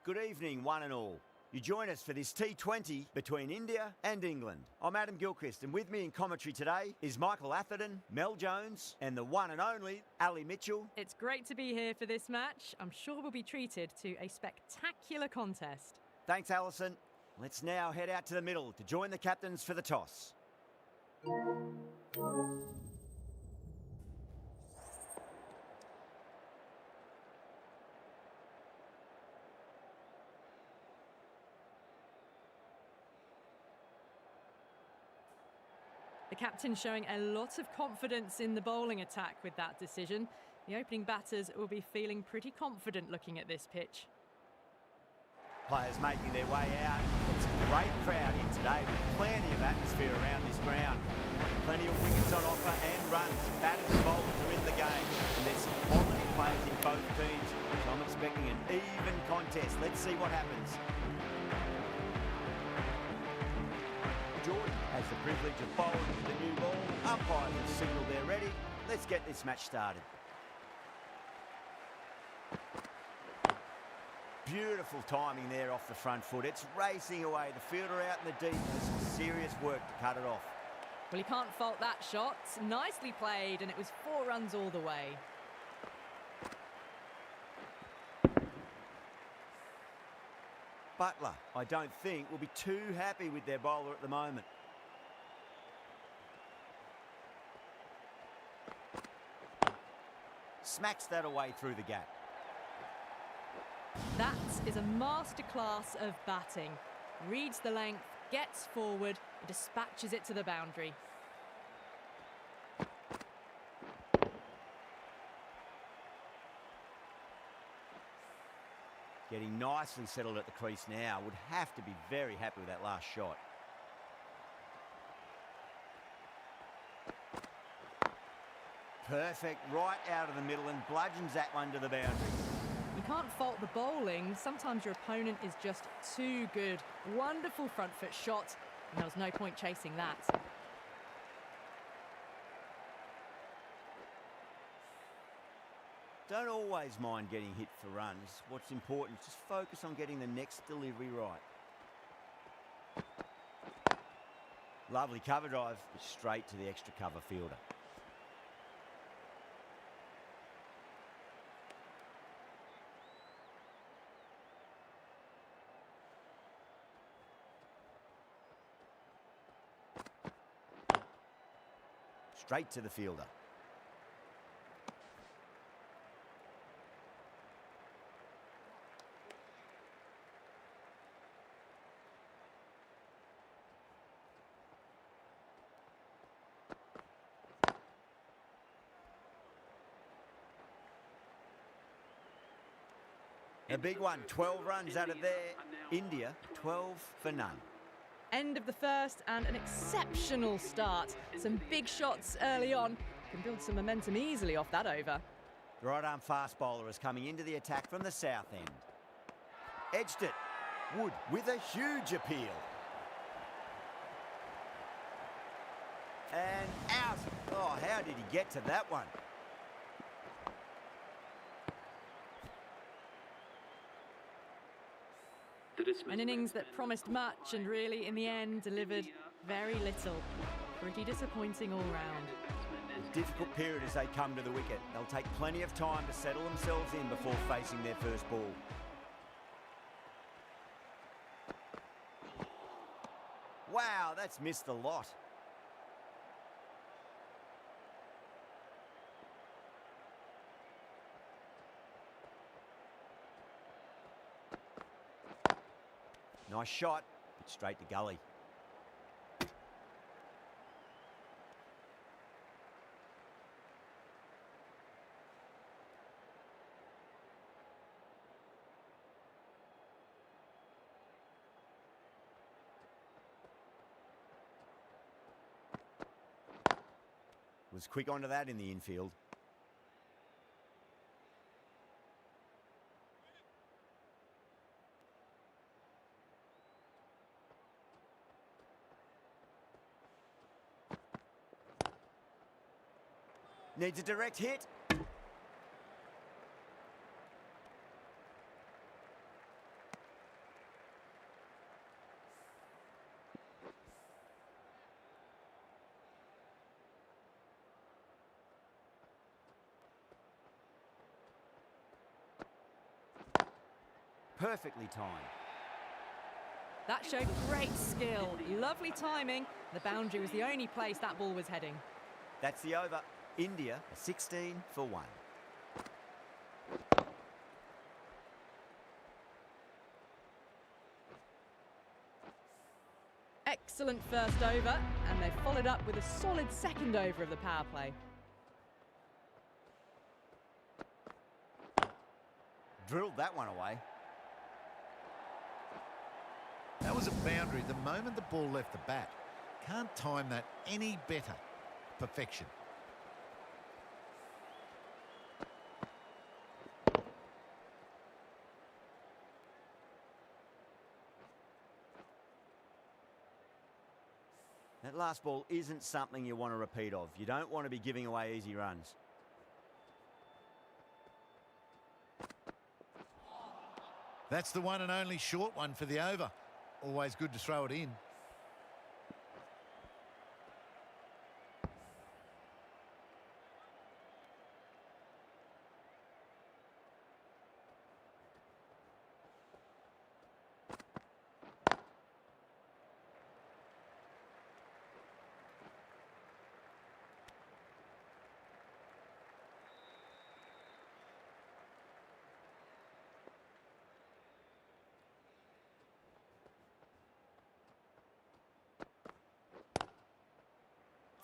Good evening, one and all. You join us for this T20 between India and England. I'm Adam Gilchrist, and with me in commentary today is Michael Atherton, Mel Jones, and the one and only Ali Mitchell. It's great to be here for this match. I'm sure we'll be treated to a spectacular contest. Thanks, Alison. Let's now head out to the middle to join the captains for the toss. The captain showing a lot of confidence in the bowling attack with that decision. The opening batters will be feeling pretty confident looking at this pitch. Players making their way out. It's a great crowd here today with plenty of atmosphere around this ground. Plenty of wickets on offer and runs. Batters and bowlers are in the game. And there's some quality players in both teams. So I'm expecting an even contest. Let's see what happens. Jordan has the privilege of bowling with the new ball. Umpires have signalled they're ready. Let's get this match started. Beautiful timing there off the front foot. It's racing away. The fielder out in the deep has some serious work to cut it off. Well, you can't fault that shot. Nicely played, and it was 4 runs all the way. Butler, I don't think, will be too happy with their bowler at the moment. Smacks that away through the gap. That is a masterclass of batting. Reads the length, gets forward, and dispatches it to the boundary. Getting nicely settled at the crease now. Would have to be very happy with that last shot. Perfect, right out of the middle and bludgeons that one to the boundary. You can't fault the bowling. Sometimes your opponent is just too good. Wonderful front foot shot, and there was no point chasing that. Don't always mind getting hit for runs. What's important is just focus on getting the next delivery right. Lovely cover drive, straight to the extra cover fielder. Straight to the fielder. A big one, 12 runs out of there. India, 12 for none. End of the first and an exceptional start. Some big shots early on. Can build some momentum easily off that over. The right arm fast bowler is coming into the attack from the south end. Edged it. Wood with a huge appeal. And out. Oh, how did he get to that one? An innings that promised much and really, in the end, delivered very little. Pretty disappointing all round. A difficult period as they come to the wicket. They'll take plenty of time to settle themselves in before facing their first ball. Wow, that's missed a lot. Nice shot, but straight to gully. Was quick onto that in the infield. Needs a direct hit. Perfectly timed. That showed great skill. Lovely timing. The boundary was the only place that ball was heading. That's the over. India, 16 for 1. Excellent first over, and they followed up with a solid second over of the power play. Drilled that one away. That was a boundary the moment the ball left the bat. Can't time that any better. Perfection. That last ball isn't something you want to repeat of. You don't want to be giving away easy runs. That's the one and only short one for the over. Always good to throw it in.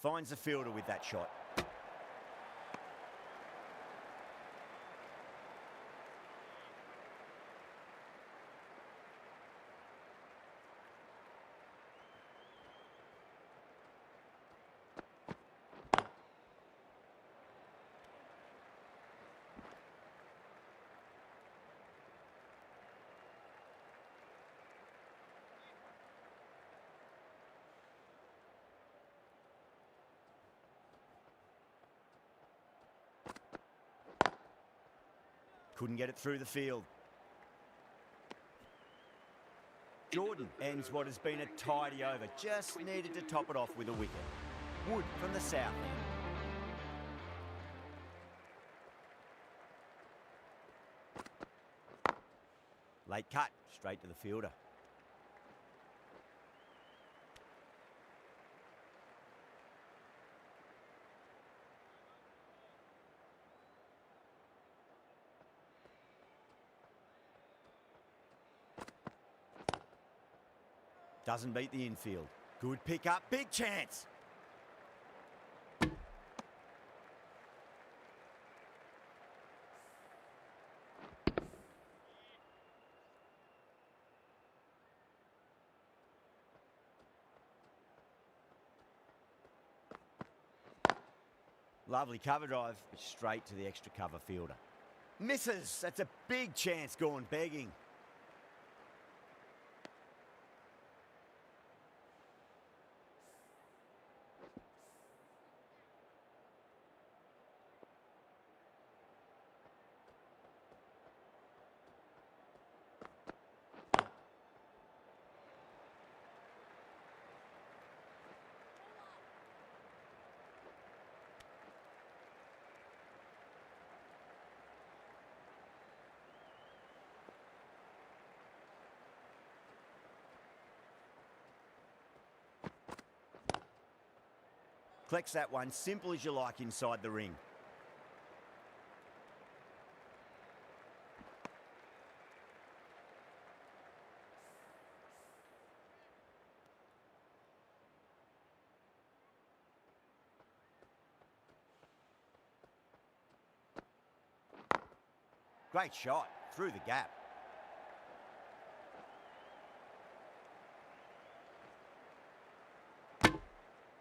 Finds the fielder with that shot. Couldn't get it through the field. Jordan ends what has been a tidy over. Just needed to top it off with a wicket. Wood from the south end. Late cut, straight to the fielder. Doesn't beat the infield. Good pick up, big chance. Lovely cover drive, but straight to the extra cover fielder. Misses. That's a big chance gone begging. Collects that one, simple as you like inside the ring. Great shot, through the gap.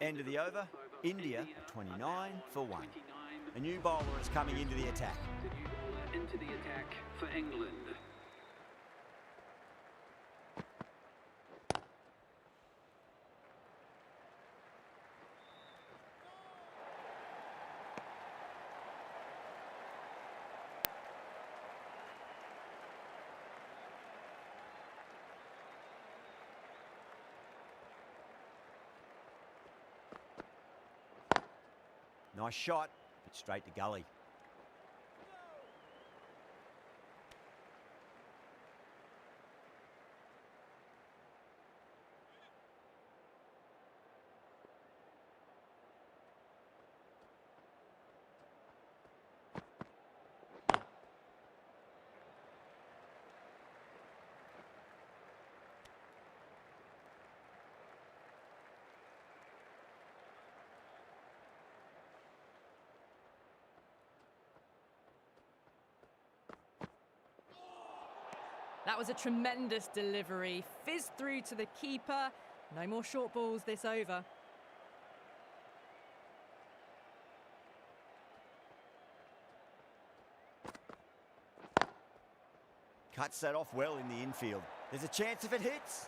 End of the over, India 29 for 1. A new bowler is coming into the attack. The new bowler into the attack for England. Nice shot, but straight to gully. That was a tremendous delivery. Fizzed through to the keeper. No more short balls this over. Cuts that off well in the infield. There's a chance if it hits.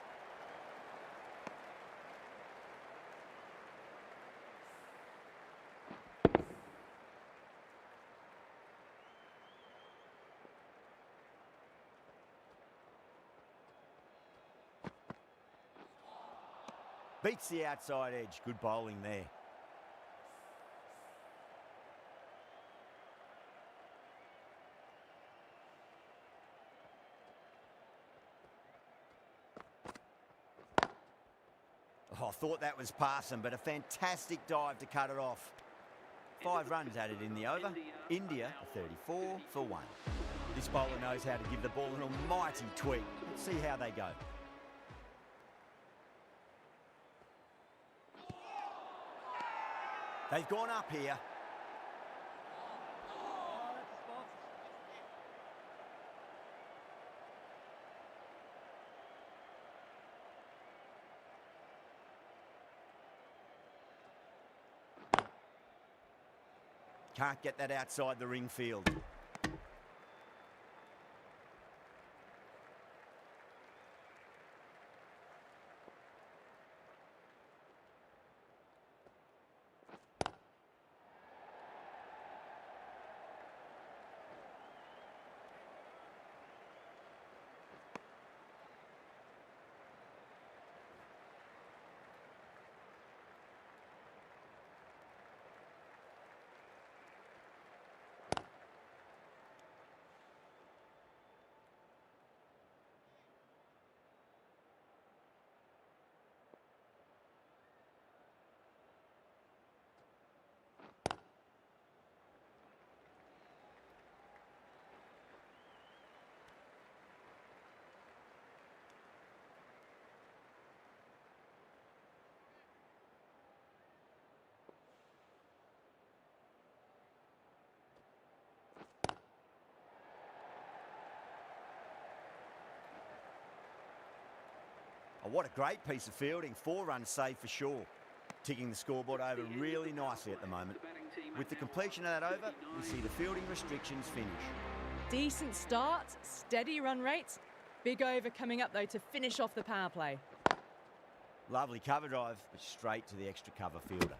Beats the outside edge. Good bowling there. Oh, I thought that was passing, but a fantastic dive to cut it off. 5 runs added in the over. India, 34 for 1. This bowler knows how to give the ball an almighty tweak. Let's see how they go. They've gone up here. Can't get that outside the ring field. Oh, what a great piece of fielding. 4 runs saved for sure. Ticking the scoreboard over really nicely at the moment. With the completion of that over, we see the fielding restrictions finish. Decent start, steady run rates. Big over coming up though to finish off the power play. Lovely cover drive, but straight to the extra cover fielder.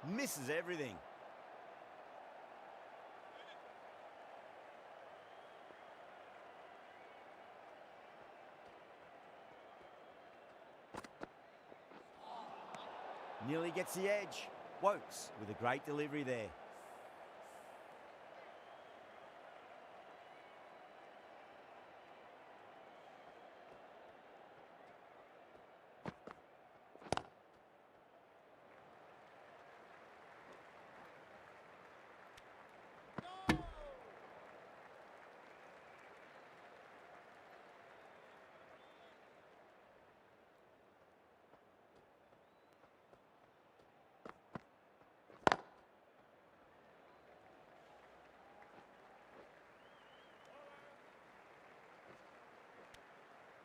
Misses everything. Nearly gets the edge. Wokes with a great delivery there.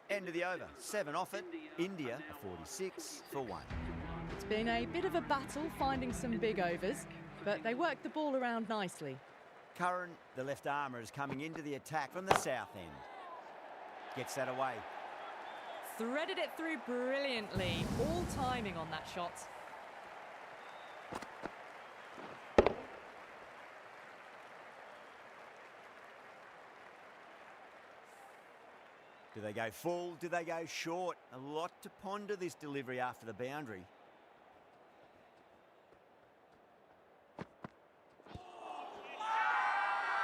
End of the over. 7 off it. India, a 46 for 1. It's been a bit of a battle finding some big overs, but they worked the ball around nicely. Curran, the left armour, is coming into the attack from the south end. Gets that away. Threaded it through brilliantly. All timing on that shot. Do they go full? Do they go short? A lot to ponder this delivery after the boundary.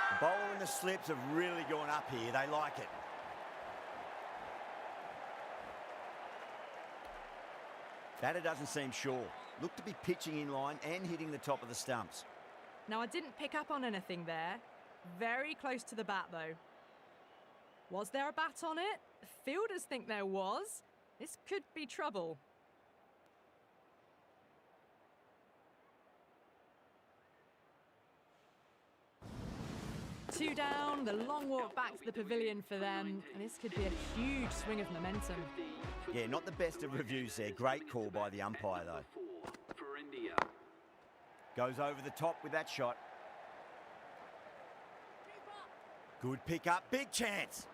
The bowler and the slips have really gone up here. They like it. Batter doesn't seem sure. Look to be pitching in line and hitting the top of the stumps. Now, I didn't pick up on anything there. Very close to the bat, though. Was there a bat on it? Fielders think there was. This could be trouble. Two down, the long walk back to the pavilion for them, and this could be a huge swing of momentum. Yeah, not the best of reviews there. Great call by the umpire, though. For India. Goes over the top with that shot. Good pick up, big chance.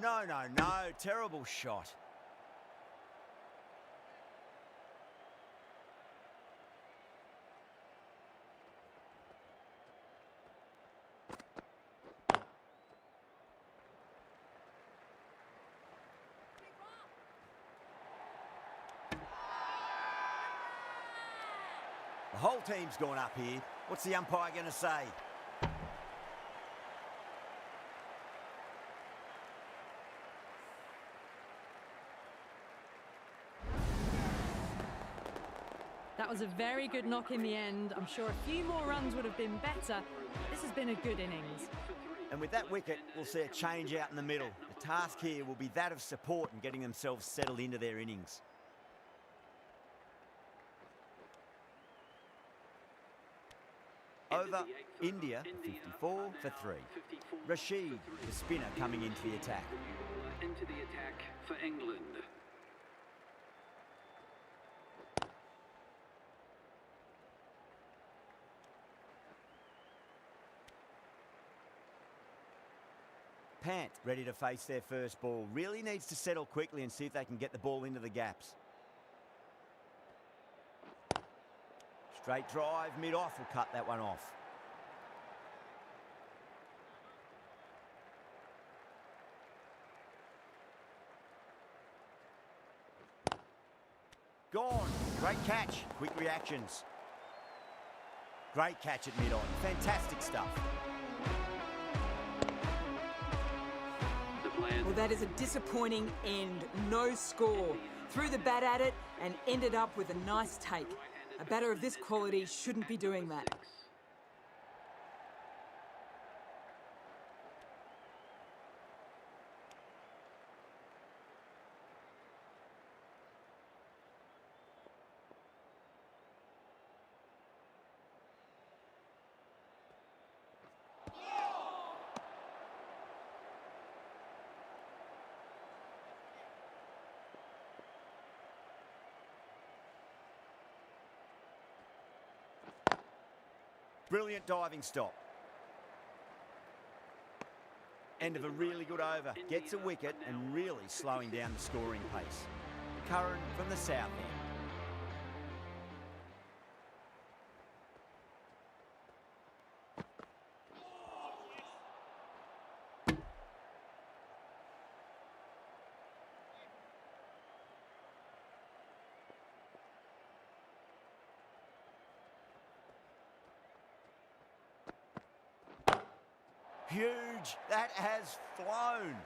No, terrible shot. The whole team's gone up here. What's the umpire going to say? That was a very good knock in the end. I'm sure a few more runs would have been better. This has been a good innings. And with that wicket, we'll see a change out in the middle. The task here will be that of support and getting themselves settled into their innings. Over, India 54 for 3. Rashid, the spinner, coming into the attack. Into the attack for England. Pant, ready to face their first ball. Really needs to settle quickly and see if they can get the ball into the gaps. Straight drive, mid-off will cut that one off. Gone. Great catch. Quick reactions. Great catch at mid-on. Fantastic stuff. Well, that is a disappointing end. No score. Threw the bat at it and ended up with a nice take. A batter of this quality shouldn't be doing that. Brilliant diving stop. End of a really good over. Gets a wicket and really slowing down the scoring pace. Curran from the south end. Huge. That has flown.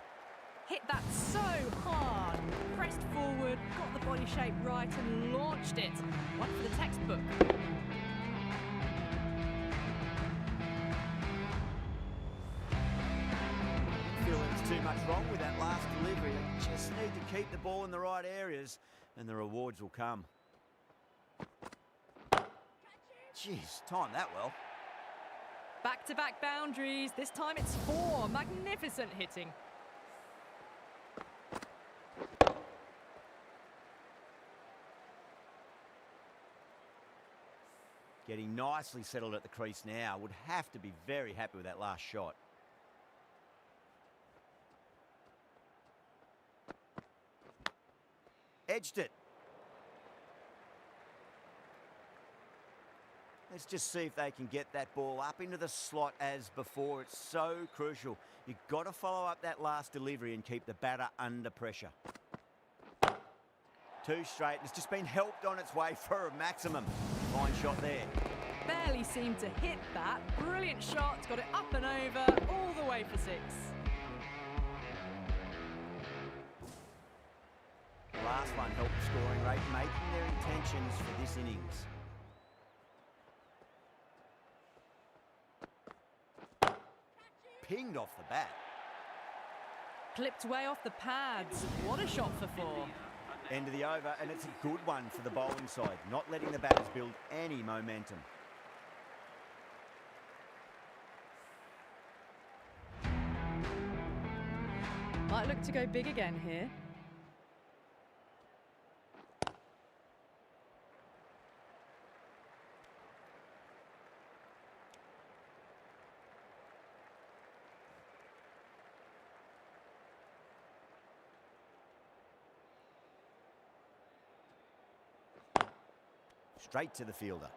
Hit that so hard. Pressed forward, got the body shape right and launched it. One for the textbook. Feel there's too much wrong with that last delivery. They just need to keep the ball in the right areas and the rewards will come. Jeez, timed that well. Back-to-back boundaries. This time it's 4. Magnificent hitting. Getting nicely settled at the crease now. Would have to be very happy with that last shot. Edged it. Let's just see if they can get that ball up into the slot as before. It's so crucial. You've got to follow up that last delivery and keep the batter under pressure. Two straight. It's just been helped on its way for a maximum. Fine shot there. Barely seemed to hit that. Brilliant shot. Got it up and over, all the way for 6. The last one helped the scoring rate, making their intentions for this innings. Pinged off the bat. Clipped way off the pads. What a shot for 4. End of the over, and it's a good one for the bowling side, not letting the batters build any momentum. Might look to go big again here. Straight to the fielder.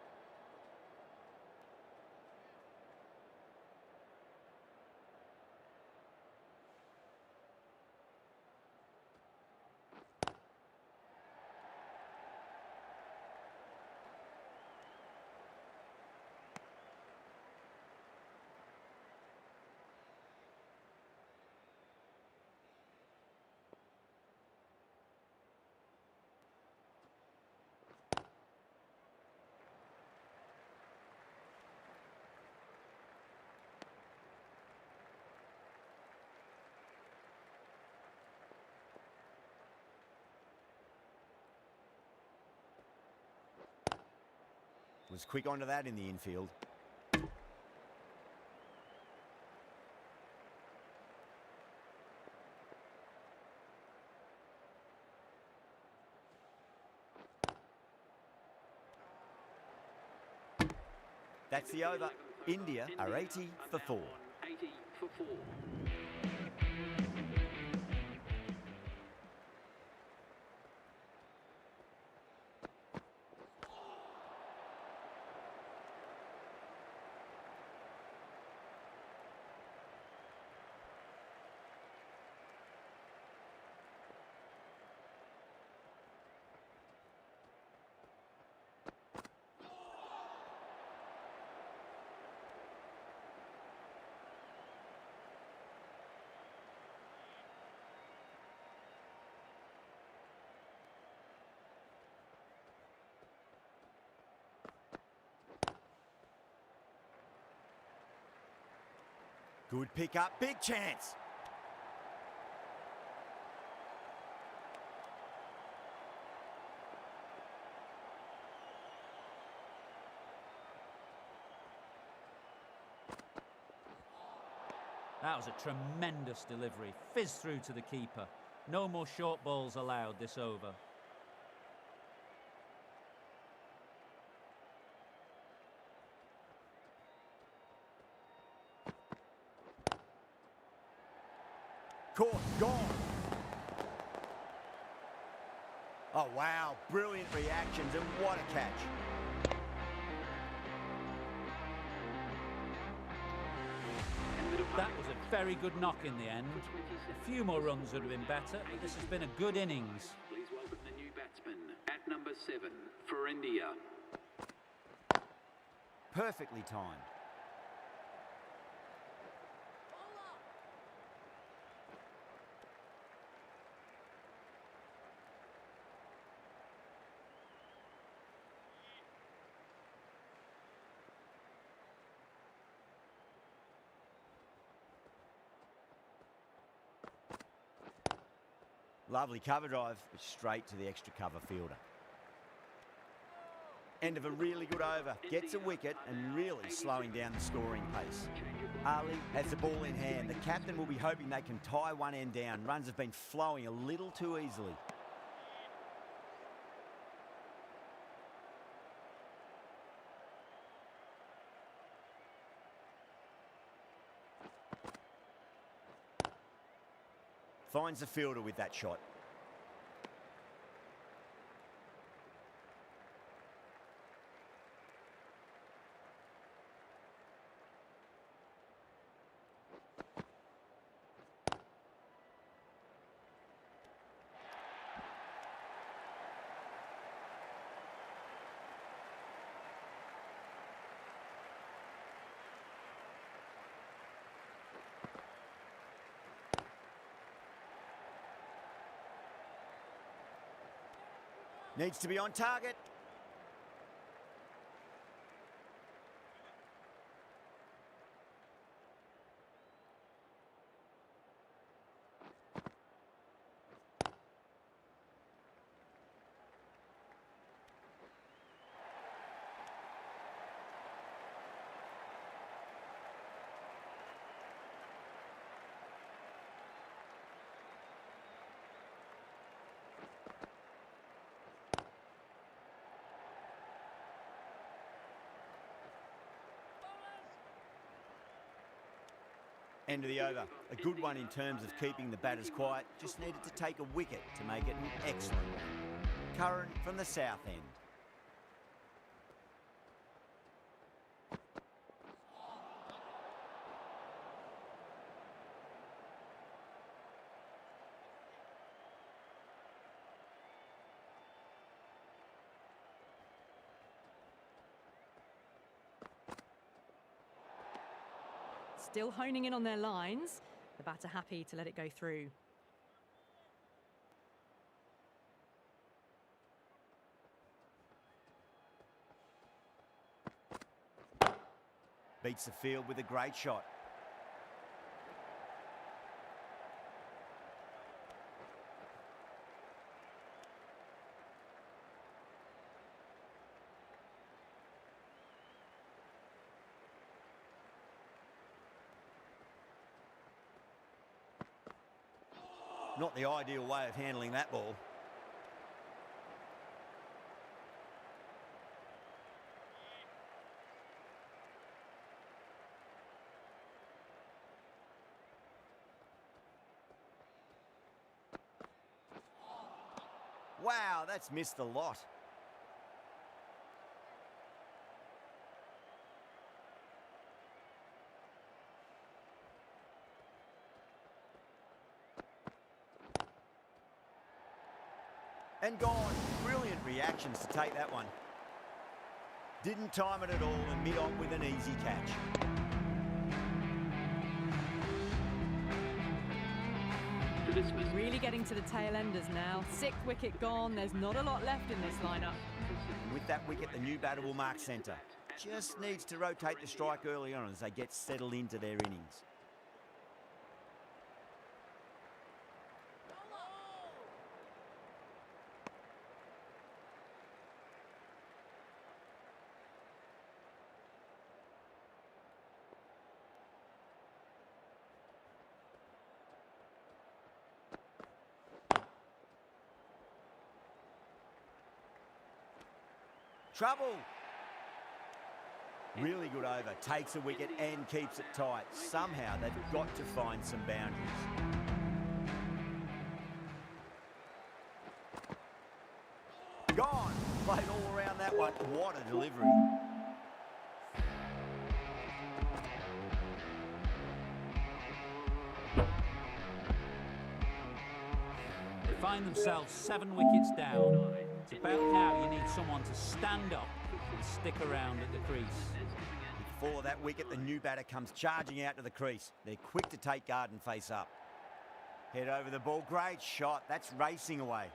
Was quick onto that in the infield. That's the over. India are 80 for 4. 80 for 4. Good pick up, big chance. That was a tremendous delivery. Fizzed through to the keeper. No more short balls allowed this over. Caught, gone. Oh, wow. Brilliant reactions, and what a catch. That was a very good knock in the end. A few more runs would have been better, but this has been a good innings. Please welcome the new batsman at number 7 for India. Perfectly timed. Lovely cover drive, straight to the extra cover fielder. End of a really good over. Gets a wicket and really slowing down the scoring pace. Ali has the ball in hand. The captain will be hoping they can tie one end down. Runs have been flowing a little too easily. Finds the fielder with that shot. Needs to be on target. End of the over. A good one in terms of keeping the batters quiet. Just needed to take a wicket to make it an excellent one. Curran from the south end. Still honing in on their lines. The batter happy to let it go through. Beats the field with a great shot. Not the ideal way of handling that ball. Wow, that's missed a lot. And gone. Brilliant reactions to take that one. Didn't time it at all and mid-on with an easy catch. Really getting to the tail enders now. 6th wicket gone. There's not a lot left in this lineup. And with that wicket, the new batter will mark centre. Just needs to rotate the strike early on as they get settled into their innings. Trouble. Really good over. Takes a wicket and keeps it tight. Somehow they've got to find some boundaries. Gone. Played all around that one. What a delivery. They find themselves 7 wickets down. It's about now you need someone to stand up and stick around at the crease. Before that wicket, the new batter comes charging out to the crease. They're quick to take guard and face up. Head over the ball. Great shot. That's racing away.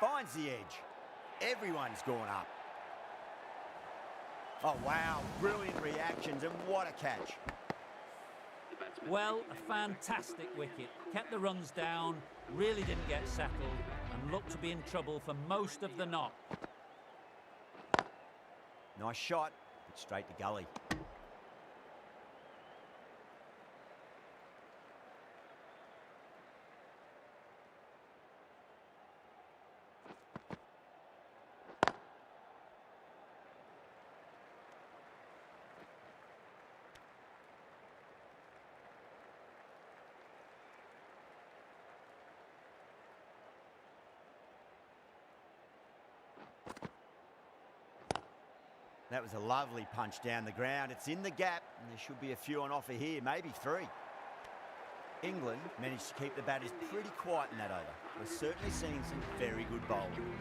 Finds the edge. Everyone's gone up. Oh, wow. Brilliant reactions and what a catch. Well, a fantastic wicket. Kept the runs down, really didn't get settled, and looked to be in trouble for most of the knock. Nice shot, but straight to gully. That was a lovely punch down the ground. It's in the gap, and there should be a few on offer here, maybe 3. England managed to keep the batters pretty quiet in that over. We're certainly seeing some very good bowling.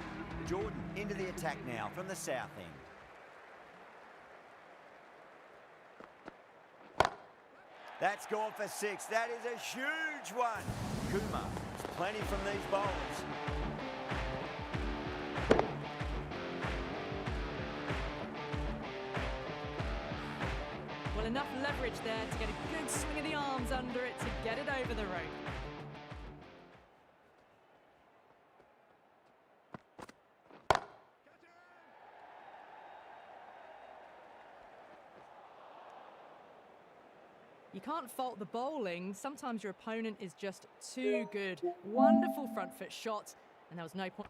Jordan into the attack now from the south end. That's gone for 6. That is a huge one. Kumar, there's plenty from these bowlers. Well, enough leverage there to get a good swing of the arms under it to get it over the rope. You can't fault the bowling. Sometimes your opponent is just too good. Wonderful front foot shot, and there was no point.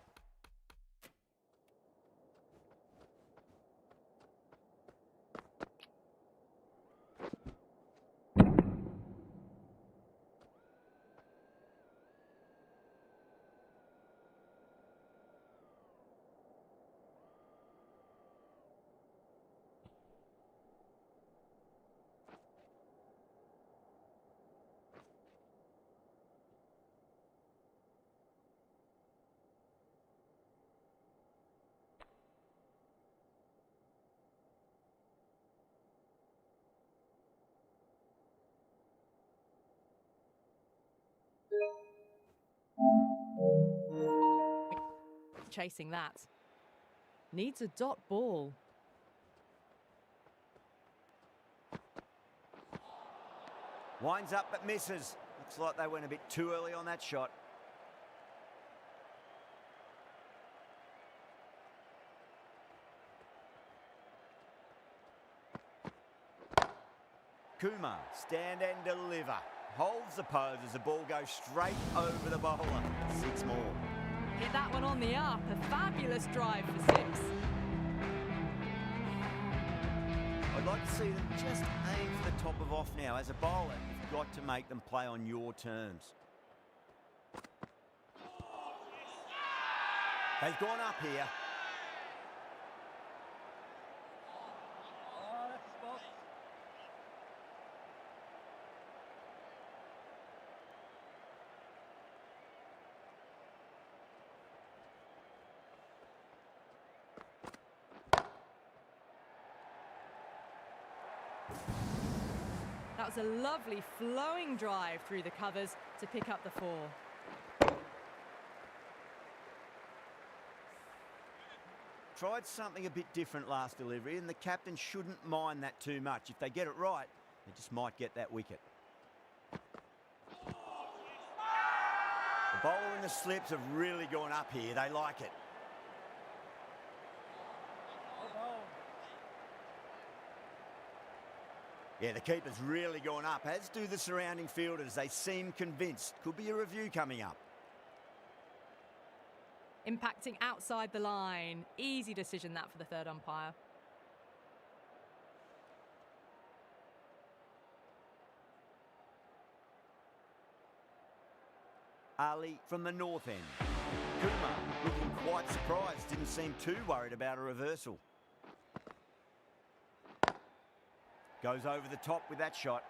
Chasing that. Needs a dot ball. Winds up but misses. Looks like they went a bit too early on that shot. Kumar, stand and deliver. Holds the pose as the ball goes straight over the bowler. 6 more. Hit that one on the up. A fabulous drive for 6. I'd like to see them just aim for the top of off now. As a bowler, you've got to make them play on your terms. They've gone up here. That was a lovely flowing drive through the covers to pick up the 4. Tried something a bit different last delivery, and the captain shouldn't mind that too much. If they get it right, they just might get that wicket. The bowler and the slips have really gone up here. They like it. Yeah, the keeper's really gone up, as do the surrounding fielders. They seem convinced. Could be a review coming up. Impacting outside the line. Easy decision that for the third umpire. Ali from the north end. Kumar looking quite surprised. Didn't seem too worried about a reversal. Goes over the top with that shot.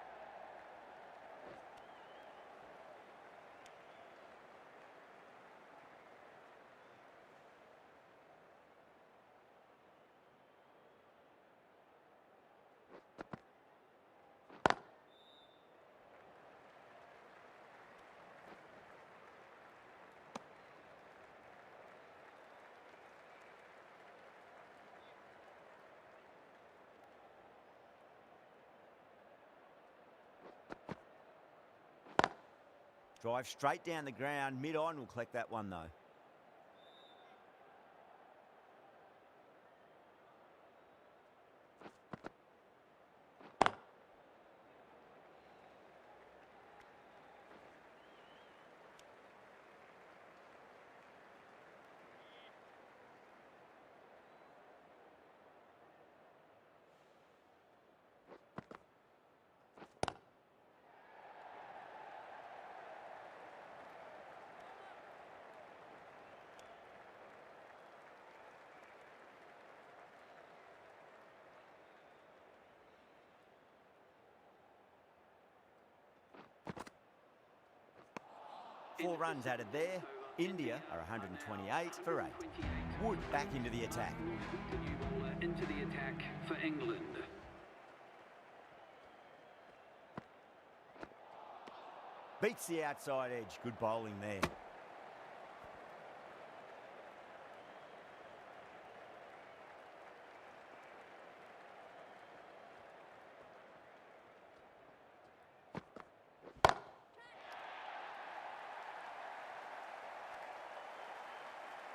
Drive straight down the ground. Mid-on will collect that one, though. 4 runs added there. India are 128 for 8. Wood back into the attack. The new bowler into the attack for England. Beats the outside edge. Good bowling there.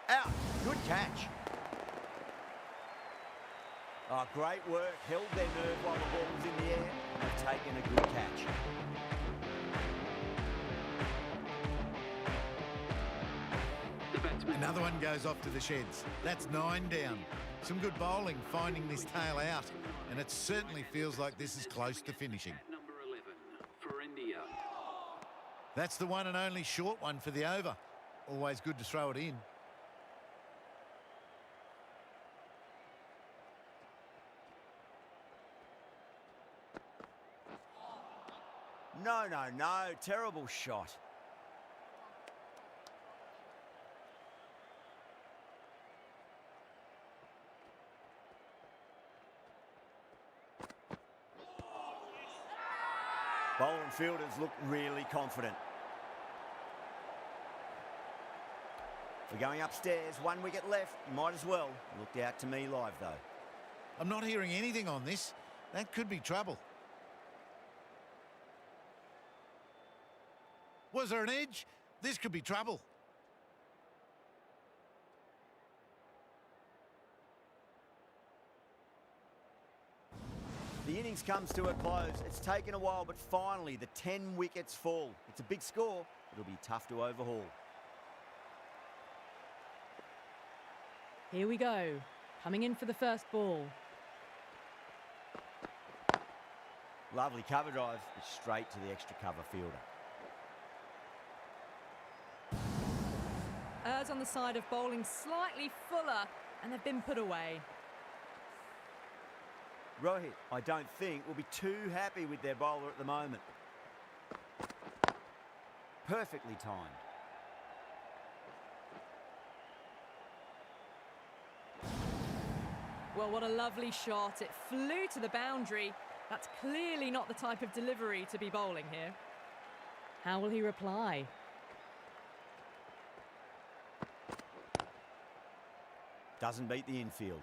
Out. Good catch. Oh, great work. Held their nerve while the ball was in the air and have taken a good catch. The batsman. Another one goes off to the sheds. That's 9 down. Some good bowling finding this tail out, and it certainly feels like this is close to finishing. At number 11 for India. That's the one and only short one for the over. Always good to throw it in. No, no, no. Terrible shot. Bowler and fielders look really confident. We're going upstairs. 1 wicket left. Might as well. Looked out to me live, though. I'm not hearing anything on this. That could be trouble. Was there an edge? This could be trouble. The innings comes to a close. It's taken a while, but finally the 10 wickets fall. It's a big score. It'll be tough to overhaul. Here we go. Coming in for the first ball. Lovely cover drive. It's straight to the extra cover fielder. Errs on the side of bowling slightly fuller, and they've been put away. Rohit, I don't think, will be too happy with their bowler at the moment. Perfectly timed. Well, what a lovely shot. It flew to the boundary. That's clearly not the type of delivery to be bowling here. How will he reply? Doesn't beat the infield.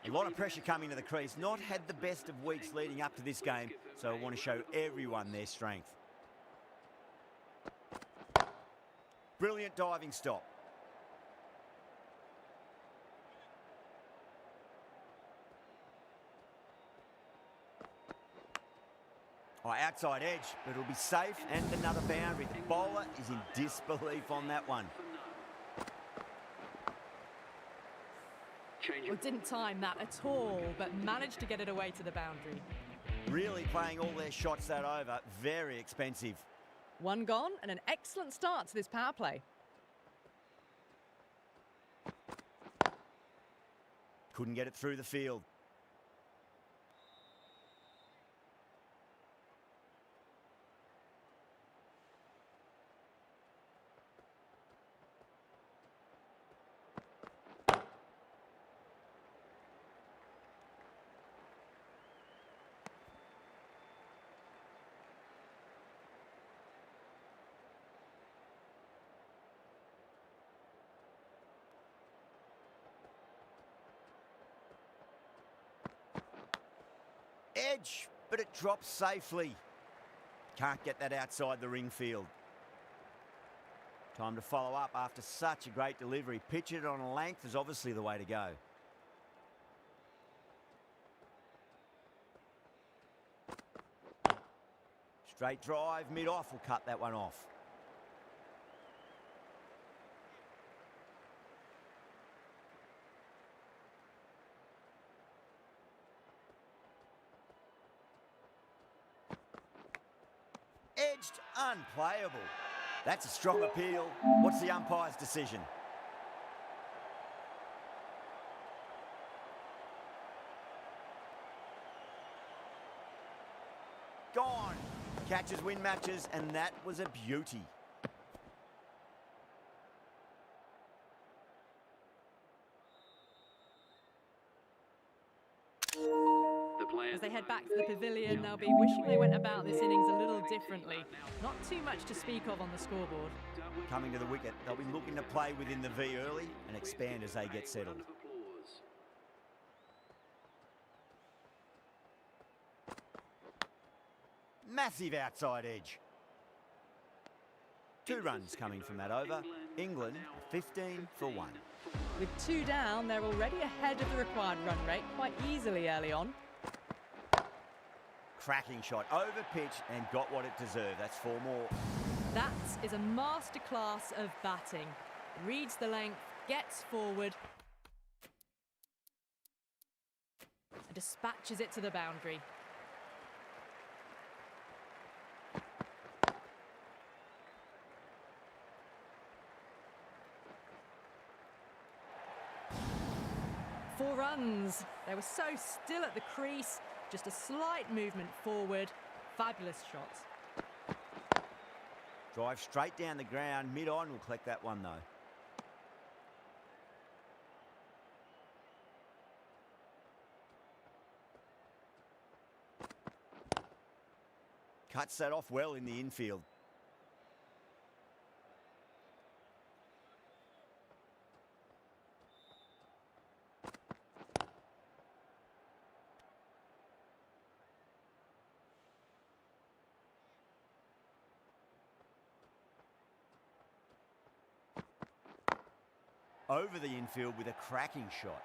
A lot of pressure coming to the crease. Not had the best of weeks leading up to this game, so I want to show everyone their strength. Brilliant diving stop. Oh, outside edge, but it'll be safe and another boundary. The bowler is in disbelief on that one. Well, didn't time that at all, but managed to get it away to the boundary. Really playing all their shots that over. Very expensive. One gone and an excellent start to this power play. Couldn't get it through the field. Edge, but it drops safely. Can't get that outside the ring field. Time to follow up after such a great delivery. Pitch it on a length is obviously the way to go. Straight drive, mid-off will cut that one off. Edged, unplayable. That's a strong appeal. What's the umpire's decision? Gone. Catches win matches, and that was a beauty. As they head back to the pavilion, they'll be wishing they went about this innings a little differently. Not too much to speak of on the scoreboard. Coming to the wicket, they'll be looking to play within the V early and expand as they get settled. Massive outside edge. 2 runs coming from that over. England 15 for 1. With 2 down, they're already ahead of the required run rate quite easily early on. Cracking shot, over pitch and got what it deserved. That's 4 more. That is a masterclass of batting. Reads the length, gets forward, and dispatches it to the boundary. Four runs. They were so still at the crease. Just a slight movement forward. Fabulous shot. Drive straight down the ground. Mid-on will collect that one, though. Cuts that off well in the infield. Over the infield with a cracking shot.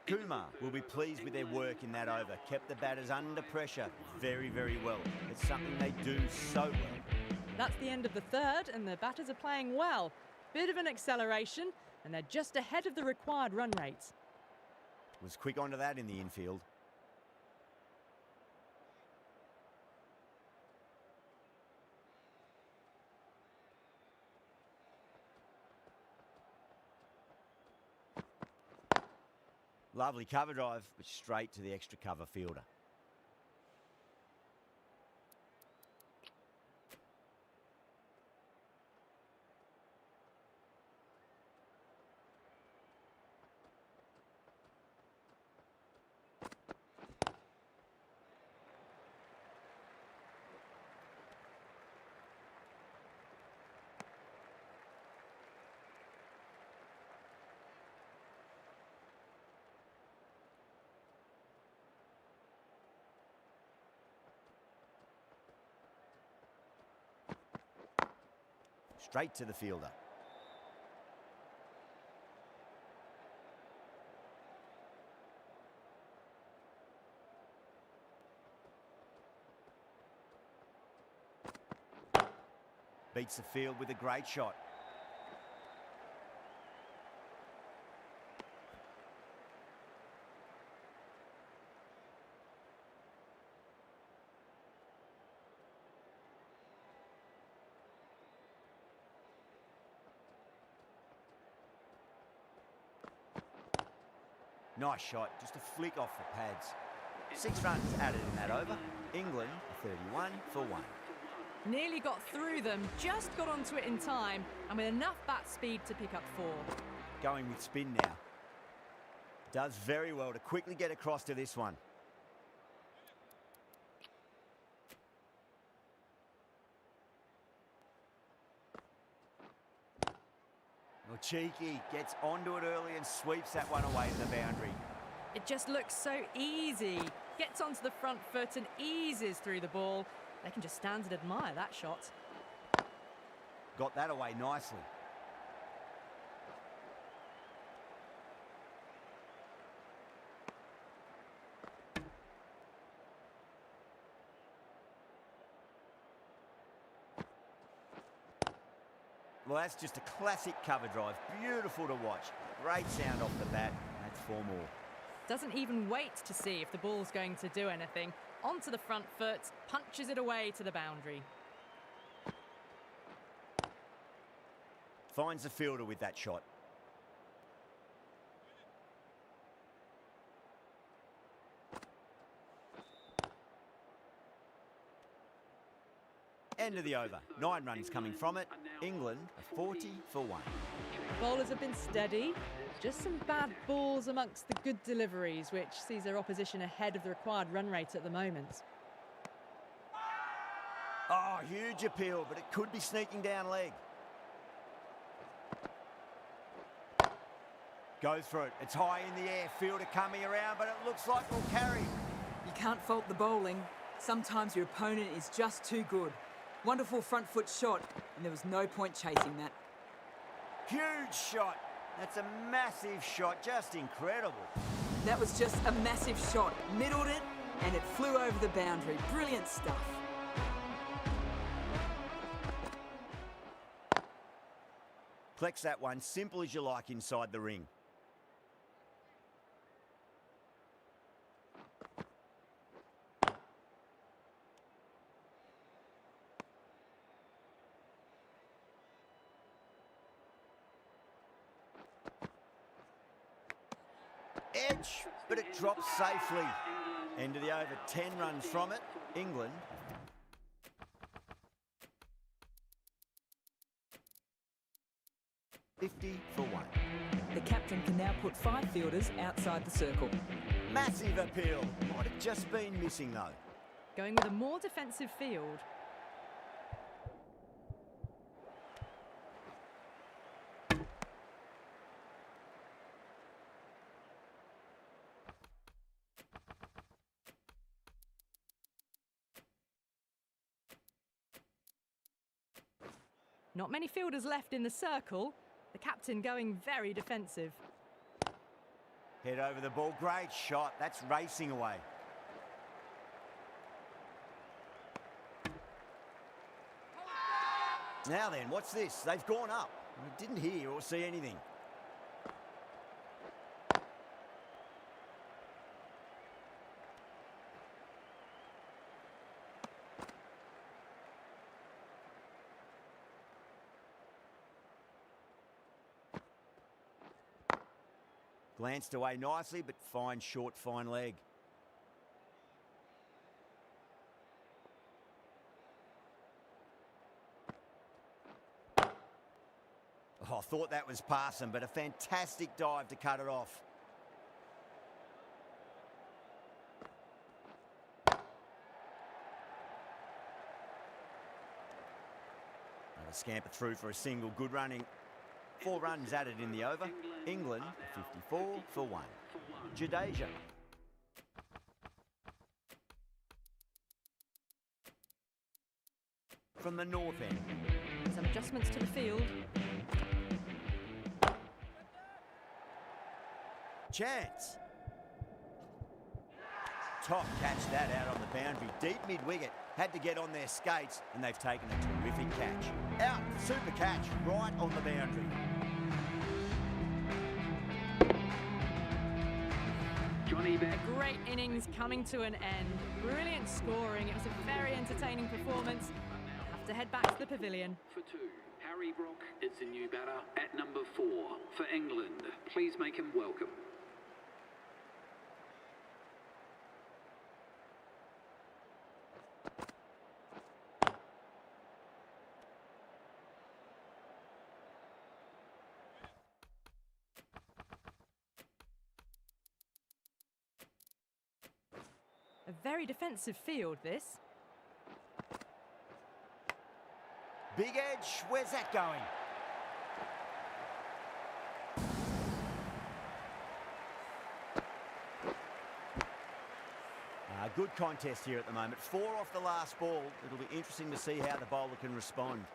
Kumar will be pleased with their work in that over. Kept the batters under pressure very, very well. It's something they do so well. That's the end of the third, and the batters are playing well. Bit of an acceleration, and they're just ahead of the required run rates. Was quick onto that in the infield. Lovely cover drive, but straight to the extra cover fielder. Straight to the fielder. Beats the field with a great shot. Nice shot, just a flick off the pads. 6 runs added in that over. England 31 for 1. Nearly got through them, just got onto it in time, and with enough bat speed to pick up 4. Going with spin now. Does very well to quickly get across to this one. Well, cheeky, gets onto it early and sweeps that one away to the boundary. It just looks so easy. Gets onto the front foot and eases through the ball. They can just stand and admire that shot. Got that away nicely. Well, that's just a classic cover drive. Beautiful to watch. Great sound off the bat. That's 4 more. doesn't even wait to see if the ball's going to do anything. Onto the front foot, punches it away to the boundary. Finds the fielder with that shot. End of the over. 9 runs coming from it. England are 40 for 1. Bowlers have been steady. Just some bad balls amongst the good deliveries, which sees their opposition ahead of the required run rate at the moment. Oh, huge appeal, but it could be sneaking down leg. Goes for it. It's high in the air. Fielder coming around, but it looks like we'll carry. You can't fault the bowling. Sometimes your opponent is just too good. Wonderful front foot shot, and there was no point chasing that. Huge shot. That's a massive shot. Just incredible. That was just a massive shot. Middled it, and it flew over the boundary. Brilliant stuff. Collects that one, simple as you like inside the ring. Edge, but it drops safely. End of the over, 10 runs from it. England. $50 for 1. The captain can now put 5 fielders outside the circle. Massive appeal. Might have just been missing though. Going with a more defensive field. Not many fielders left in the circle. The captain going very defensive. Head over the ball. Great shot. That's racing away. Now then, what's this? They've gone up. I didn't hear or see anything. Glanced away nicely, but fine short, fine leg. Oh, I thought that was passing, but a fantastic dive to cut it off. Another scamper through for a single, good running. 4 runs added in the over. England 54 for 1. Jadeja. From the north end. Some adjustments to the field. Chance. Top catch that out on the boundary. Deep mid-wicket. Had to get on their skates, and they've taken a terrific catch. Out, super catch, right on the boundary. Johnny Beck. A great innings coming to an end. Brilliant scoring. It was a very entertaining performance. Have to head back to the pavilion. For 2, Harry Brock is the new batter at number 4 for England. Please make him welcome. A very defensive field, this. Big edge, where's that going? Good contest here at the moment. 4 off the last ball. It'll be interesting to see how the bowler can respond.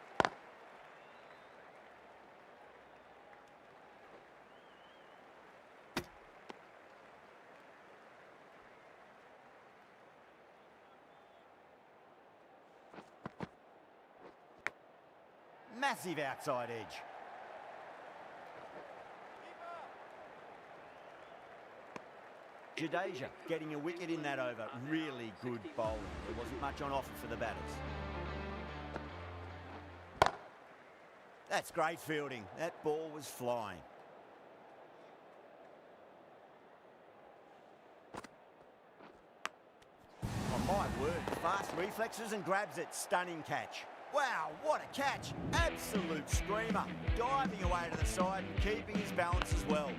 Massive outside edge. Jadeja getting a wicket in that over. Really good bowling. There wasn't much on offer for the batters. That's great fielding. That ball was flying. Oh my word, fast reflexes and grabs it. Stunning catch. Wow, what a catch. Absolute screamer. Diving away to the side and keeping his balance as well.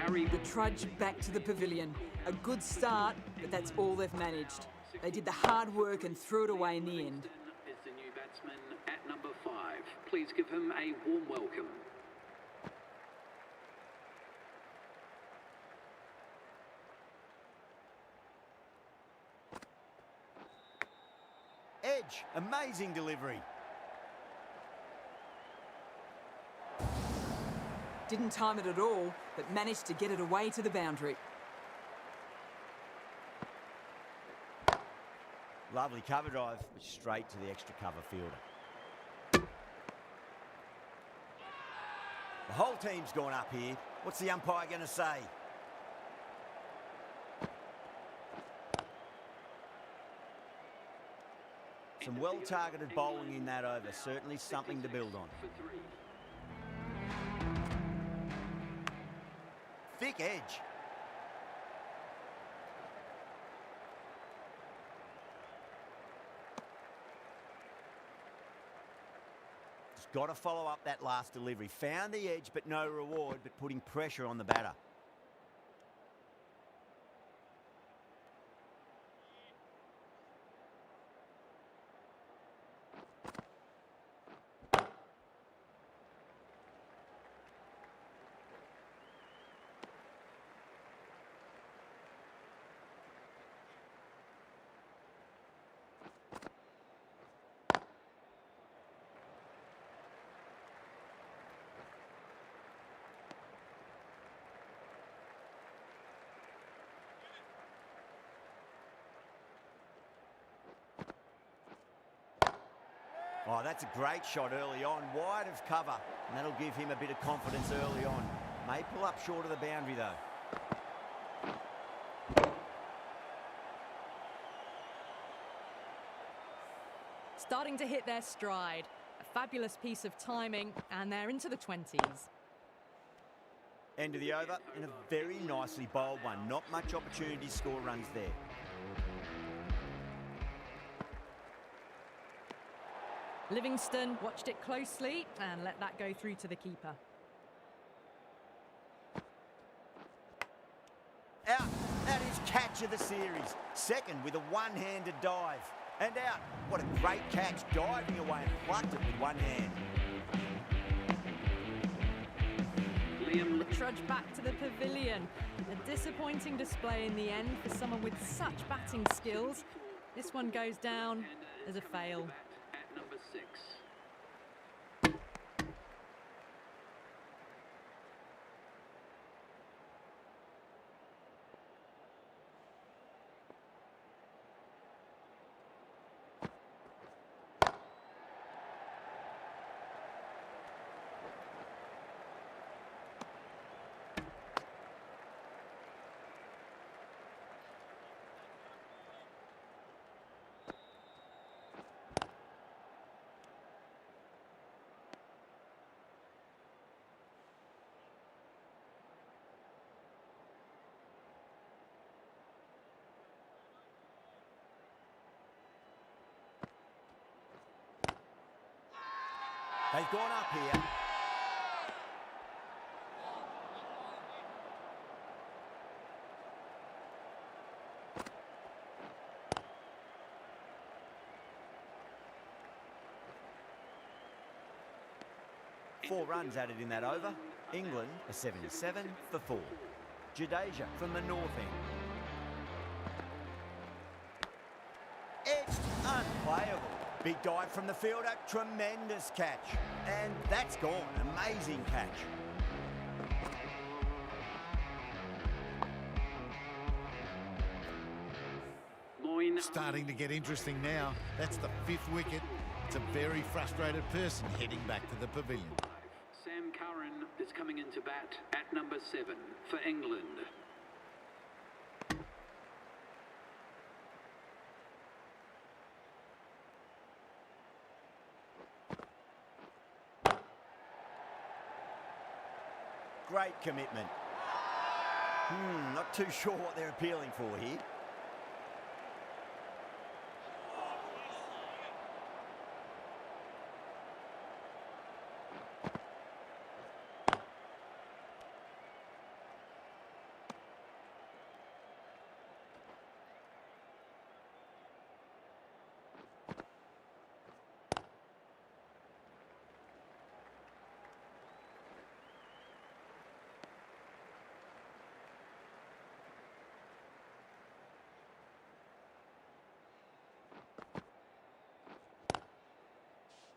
The trudge back to the pavilion. A good start, but that's all they've managed. They did the hard work and threw it away in the end. Is the new batsman at number 5. Please give him a warm welcome. Edge, amazing delivery. Didn't time it at all, but managed to get it away to the boundary. Lovely cover drive, but straight to the extra cover fielder. The whole team's gone up here. What's the umpire going to say? Some well-targeted bowling in that over. Certainly something to build on. Thick edge. Just got to follow up that last delivery. Found the edge, but no reward, but putting pressure on the batter. Oh, that's a great shot early on, wide of cover, and that'll give him a bit of confidence early on. May pull up short of the boundary though. Starting to hit their stride. A fabulous piece of timing, and they're into the 20s. End of the over, and a very nicely bowled one. Not much opportunity to score runs there. Livingston watched it closely and let that go through to the keeper. Out. That is catch of the series. Second with a one-handed dive. And out. What a great catch. Diving away and plucked it with one hand. The trudge back to the pavilion. A disappointing display in the end for someone with such batting skills. This one goes down as a fail. At number 6. They've gone up here. Four runs added in that over. England a 77 for 4. Jadeja from the north end. Edged, unplayable. Big dive from the fielder, tremendous catch. And that's gone, amazing catch. Starting to get interesting now. That's the 5th wicket. It's a very frustrated person heading back to the pavilion. Sam Curran is coming into bat at number 7. 7 for England. Great commitment. Not too sure what they're appealing for here.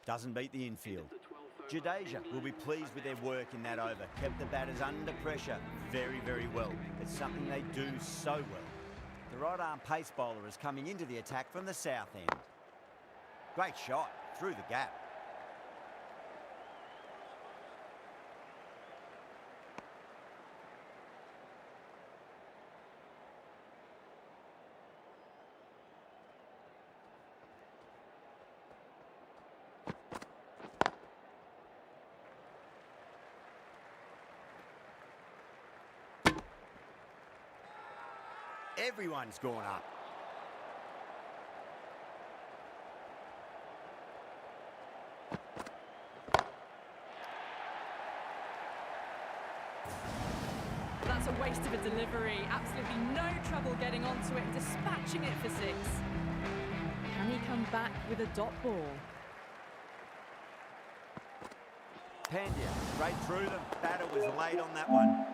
Doesn't beat the infield. Jadeja will be pleased with their work in that over. Kept the batters under pressure very, very well. It's something they do so well. The right arm pace bowler is coming into the attack from the south end. Great shot through the gap. Everyone's gone up. That's a waste of a delivery. Absolutely no trouble getting onto it and dispatching it for 6. Can he come back with a dot ball? Pandya straight through them. Batter was late on that one.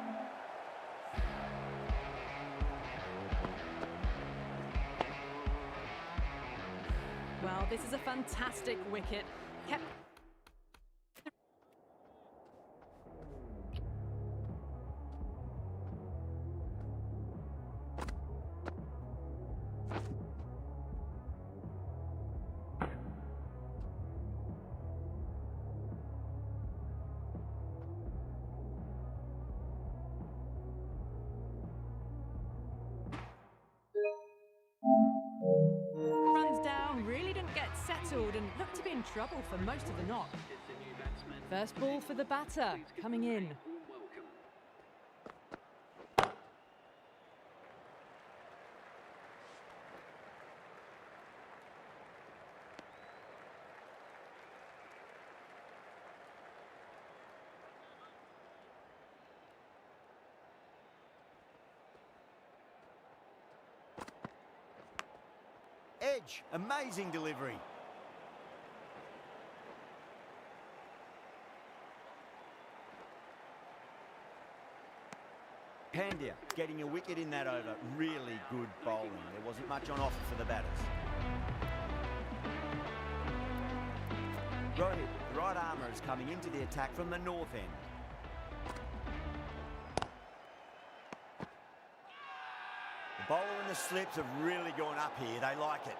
Well, this is a fantastic wicket. Kept runs down, really didn't get settled and looked to be in trouble for most of the knock. First ball for the batter, coming in. Edge, amazing delivery. Pandya getting a wicket in that over. Really good bowling. There wasn't much on offer for the batters. Rohit, the right armour, is coming into the attack from the north end. The bowler and the slips have really gone up here. They like it.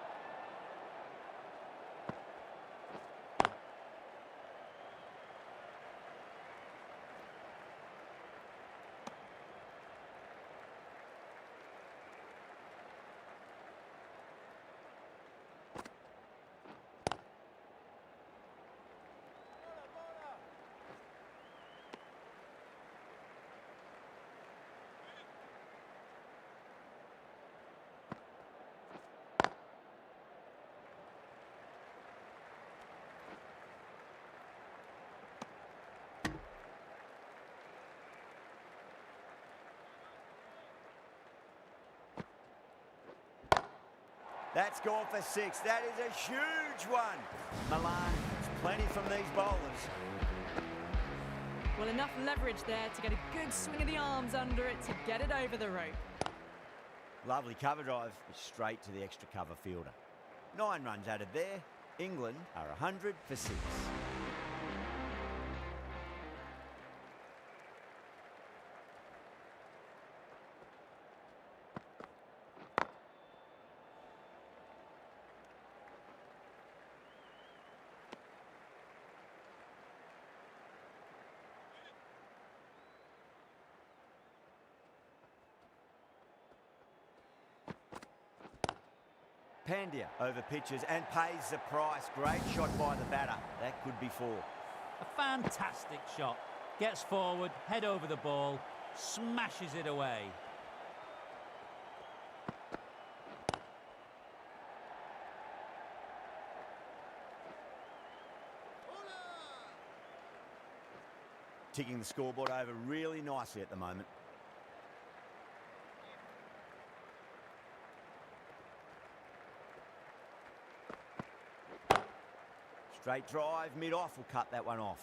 That's gone for 6. That is a huge one. Milan, it's plenty from these bowlers. Well, enough leverage there to get a good swing of the arms under it to get it over the rope. Lovely cover drive, straight to the extra cover fielder. 9 runs added there. England are 100 for 6. Pandia over pitches and pays the price. Great shot by the batter. That could be 4. A fantastic shot. Gets forward, head over the ball, smashes it away. Ticking the scoreboard over really nicely at the moment. Straight drive, mid-off will cut that one off.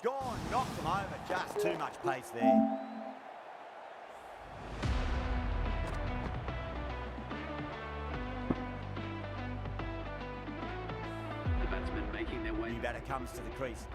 Gone, knocked them over, just too much pace there. The batsmen making their way. New batter comes to the crease.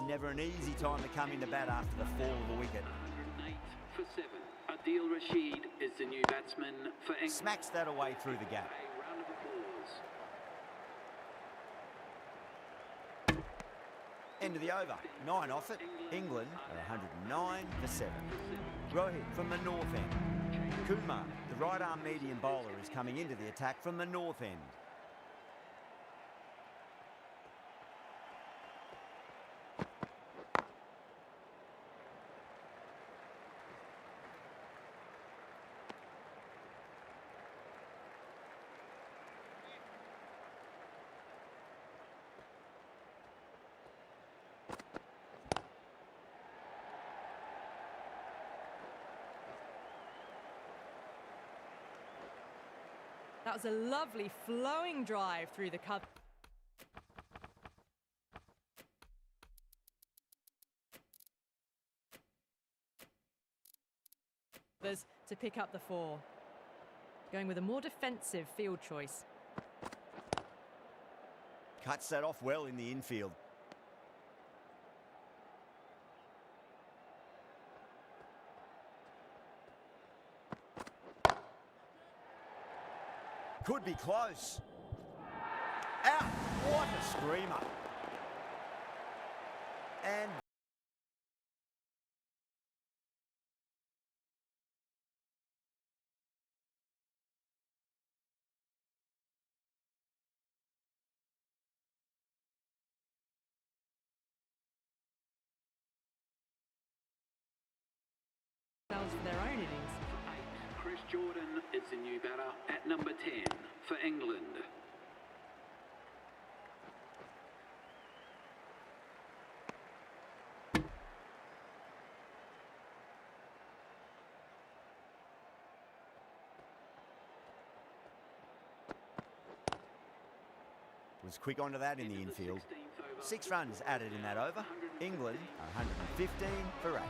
Never an easy time to come into bat after the fall of a wicket. 108 for 7. Adil Rashid is the new batsman for England. Smacks that away through the gap. A round of applause. End of the over. 9 off it. England at 109 for 7. Rohit from the north end. Kumar, the right arm medium bowler, is coming into the attack from the north end. That was a lovely flowing drive through the cover. To pick up the 4. Going with a more defensive field choice. Cuts that off well in the infield. Could be close. Out. What a screamer. And for their own innings. Chris Jordan is the new batter at number 10 for England. was quick onto that in the infield. 6 runs added in that over. England 115 for 8.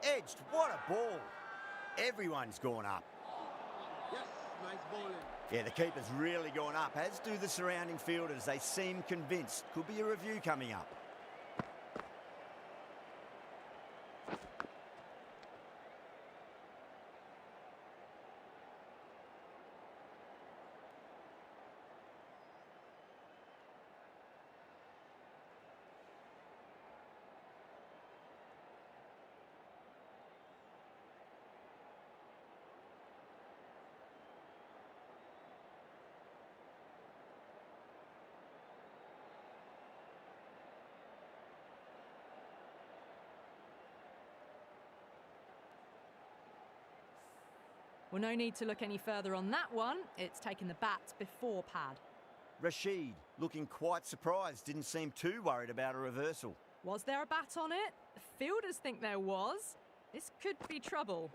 Edged, what a ball. Everyone's gone up. Yes, nice bowling. Yeah, the keeper's really gone up, as do the surrounding fielders. They seem convinced. Could be a review coming up. Well, no need to look any further on that one. It's taken the bat before pad. Rashid, looking quite surprised, didn't seem too worried about a reversal. Was there a bat on it? Fielders think there was. This could be trouble.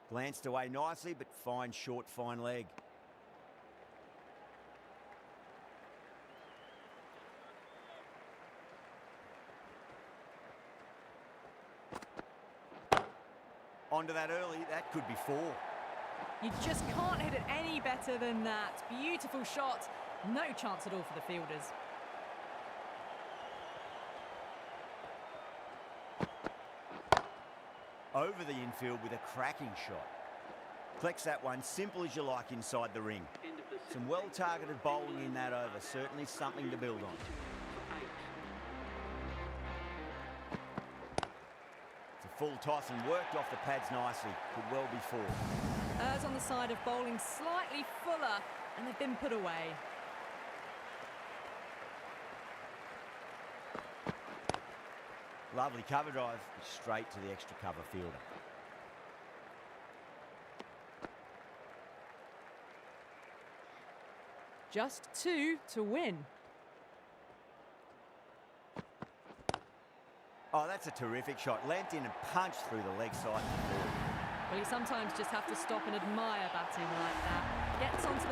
Glanced away nicely, but fine short, fine leg. Onto that early, that could be 4. You just can't hit it any better than that. Beautiful shot. No chance at all for the fielders. Over the infield with a cracking shot. Collects that one, simple as you like inside the ring. Some well-targeted bowling in that over, certainly something to build on. It's a full toss and worked off the pads nicely. Could well be 4. Errs on the side of bowling slightly fuller, and they've been put away. Lovely cover drive, straight to the extra cover fielder. Just 2 to win. Oh, that's a terrific shot. Leant in and punched through the leg side. Well, you sometimes just have to stop and admire batting like that. Gets onto the